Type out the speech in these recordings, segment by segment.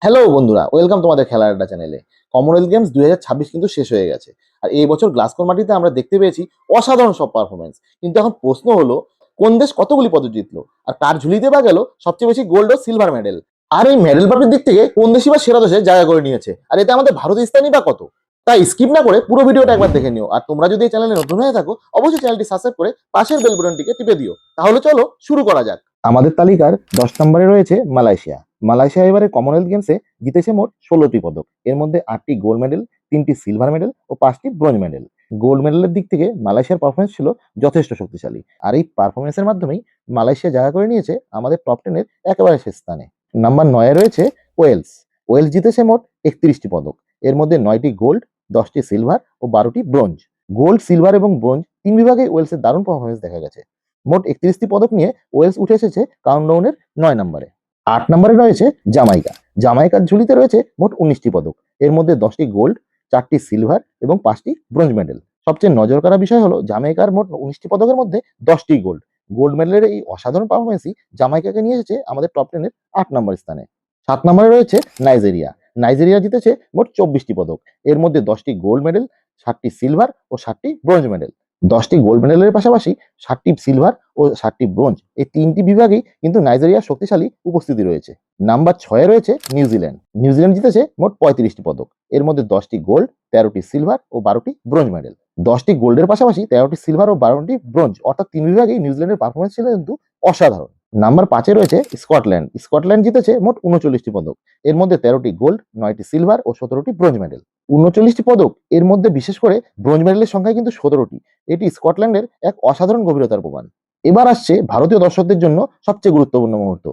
Hello বন্ধুরা, welcome তোমাদের খেলার আড্ডা চ্যানেলে। কমনওয়েলথ গেমস 2026 কিন্তু শেষ হয়ে গেছে। আর এই বছর গ্লাসগোর মাটিতে আমরা দেখতে পেয়েছি অসাধারণ সব পারফরমেন্স। কিন্তু এখন প্রশ্ন হলো, কোন দেশ কতগুলি পদক জিতলো আর কার ঝুলিতে বা গেল সবচেয়ে বেশি গোল্ড ও সিলভার মেডেল? আর এই মেডেল প্রাপ্তির দিক থেকে কোন দেশই বা সেরা দশে জায়গা করে নিয়েছে, আর এতে আমাদের ভারতের স্থানই বা কত? তাই স্কিপ না করে পুরো ভিডিওটা একবার দেখে নিও। আর তোমরা যদি এই চ্যানেলে নতুন হয়ে থাকো, অবশ্যই চ্যানেলটি সাবস্ক্রাইব করে পাশের বেল বাটনটিকে টিপে দিও। তাহলে চলো শুরু করা যাক। আমাদের তালিকার 10 নম্বরে রয়েছে মালয়েশিয়া। মালয়েশিয়া এবারে কমনওয়েলথ গেমসে জিতেছে মোট 16টি পদক। এর মধ্যে 8টি গোল্ড মেডেল, 3টি সিলভার মেডেল ও 5টি ব্রোঞ্জ মেডেল। গোল্ড মেডেলের দিক থেকে মালয়েশিয়ার পারফরমেন্স ছিল যথেষ্ট শক্তিশালী। আর এই পারফরমেন্সের মাধ্যমেই মালয়েশিয়া জায়গা করে নিয়েছে আমাদের টপ 10-এর একেবারে শেষ স্থানে। নাম্বার 9-এ রয়েছে ওয়েলস। ওয়েলস জিতেছে মোট 31টি পদক। এর মধ্যে 9টি গোল্ড, 10টি সিলভার ও 12টি ব্রোঞ্জ। গোল্ড, সিলভার এবং ব্রোঞ্জ তিন বিভাগে ওয়েলসের দারুণ পারফরমেন্স দেখা গেছে। মোট 31টি পদক নিয়ে ওয়েলস উঠে এসেছে কাউন্টডাউনের 9 নম্বরে। 8 নম্বরে রয়েছে জামাইকা। জামাইকার ঝুলিতে রয়েছে মোট 19টি পদক। এর মধ্যে 10টি গোল্ড, 4টি সিলভার এবং 5টি ব্রোঞ্জ মেডেল। সবচেয়ে নজর কাড়া বিষয় হলো জামাইকার মোট 19টি পদকের মধ্যে 10টি গোল্ড। গোল্ড মেডেলের এই অসাধারণ পারফরমেন্সই জামাইকাকে নিয়ে এসেছে আমাদের টপ 10-এর 8 নম্বর স্থানে। 7 নম্বরে রয়েছে নাইজেরিয়া। নাইজেরিয়া জিতেছে মোট 24টি পদক। এর মধ্যে 10টি গোল্ড মেডেল, 7টি সিলভার ও 7টি ব্রোঞ্জ মেডেল। 10টি গোল্ড মেডেলের পাশাপাশি 7টি সিলভার ও 7টি ব্রোঞ্জ, এই তিনটি বিভাগেই কিন্তু নাইজেরিয়ার শক্তিশালী উপস্থিতি রয়েছে। নাম্বার 6-এ রয়েছে নিউজিল্যান্ড। নিউজিল্যান্ড জিতেছে মোট 35টি পদক। এর মধ্যে 10টি গোল্ড, 13টি সিলভার ও 12টি ব্রোঞ্জ মেডেল। 10টি গোল্ডের পাশাপাশি 13টি সিলভার ও 12টি ব্রোঞ্জ, অর্থাৎ তিন বিভাগেই নিউজিল্যান্ডের পারফরমেন্স ছিল কিন্তু অসাধারণ। নাম্বার 5-এ রয়েছে স্কটল্যান্ড। স্কটল্যান্ড জিতেছে মোট 39টি পদক। এর মধ্যে 13টি গোল্ড, 9টি সিলভার ও 17টি ব্রোঞ্জ মেডেল। 39টি পদক, এর মধ্যে বিশেষ করে ব্রোঞ্জ মেডেলের সংখ্যা কিন্তু 17টি। এটি স্কটল্যান্ডের এক অসাধারণ গভীরতার প্রমাণ। এবার আসছে ভারতীয় দর্শকদের জন্য সবচেয়ে গুরুত্বপূর্ণ মুহূর্ত।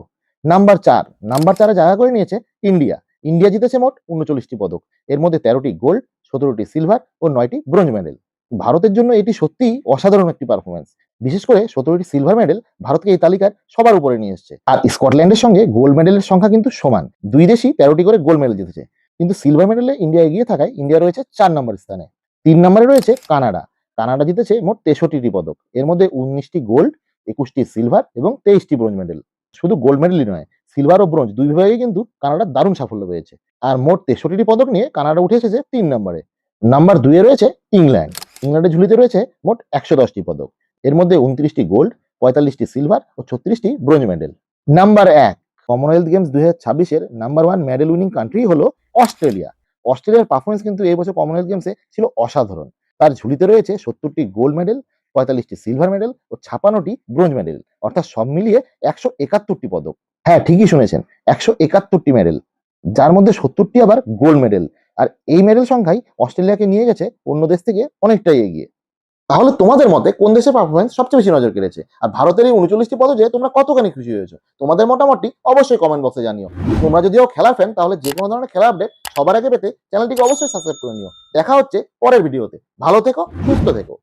নাম্বার 4-এ জায়গা করে নিয়েছে ইন্ডিয়া। ইন্ডিয়া জিতেছে মোট 39টি পদক। এর মধ্যে 13টি গোল্ড, 17টি সিলভার ও 9টি ব্রোঞ্জ মেডেল। ভারতের জন্য এটি সত্যিই অসাধারণ একটি পারফরমেন্স। বিশেষ করে 17টি সিলভার মেডেল ভারতকে এই তালিকার সবার উপরে নিয়ে এসেছে। আর স্কটল্যান্ডের সঙ্গে গোল্ড মেডেলের সংখ্যা কিন্তু সমান। দুই দেশই 13টি করে গোল্ড মেডেল জিতেছে। কিন্তু সিলভার মেডেলে ইন্ডিয়া এগিয়ে থাকায় ইন্ডিয়া রয়েছে 4 নম্বর স্থানে। 3 নম্বরে রয়েছে কানাডা। কানাডা জিতেছে মোট 63টি পদক। এর মধ্যে 19টি গোল্ড, 21টি সিলভার এবং 23টি ব্রোঞ্জ মেডেল। শুধু গোল্ড মেডেলই নয়, সিলভার ও ব্রোঞ্জ দুই বিভাগে কিন্তু কানাডার দারুণ সাফল্য পেয়েছে। আর মোট 63টি পদক নিয়ে কানাডা উঠে এসেছে 3 নম্বরে। নাম্বার 2-এ রয়েছে ইংল্যান্ড। ইংল্যান্ডের ঝুলিতে রয়েছে মোট 110টি পদক। এর মধ্যে 29টি গোল্ড, 45টি সিলভার ও 36টি bronze medal. Number 1, Commonwealth Games 2026-এর নাম্বার 1 মেডেল উইনিং কান্ট্রি হলো অস্ট্রেলিয়া। অস্ট্রেলিয়ার পারফরমেন্স কিন্তু এই বছর কমনওয়েলথ গেমসে ছিল অসাধারণ। তার ঝুলিতে রয়েছে 70টি গোল্ড মেডেল, 45টি সিলভার মেডেল ও 56টি ব্রোঞ্জ মেডেল, অর্থাৎ সব মিলিয়ে 171টি পদক। হ্যাঁ, ঠিকই শুনেছেন, 171টি মেডেল, যার মধ্যে 70টি আবার গোল্ড মেডেল। আর এই মেডেল সংখ্যাই অস্ট্রেলিয়াকে নিয়ে গেছে অন্য দেশ থেকে অনেকটাই এগিয়ে। তাহলে তোমাদের মতে কোন দেশের পারফরমেন্স সবচেয়ে বেশি নজর কেড়েছে? আর ভারতের এই 39টি পদকে তোমরা কতখানি খুশি হয়েছো? তোমাদের মতামতটি অবশ্যই কমেন্ট বক্সে জানিও। তোমরা যদিও খেলার ফ্যান, তাহলে যে কোনো ধরনের খেলার আপডেট সবার আগে পেতে চ্যানেলটিকে অবশ্যই সাবস্ক্রাইব করে নিও। দেখা হচ্ছে পরের ভিডিওতে। ভালো থেকো, সুস্থ থেকো।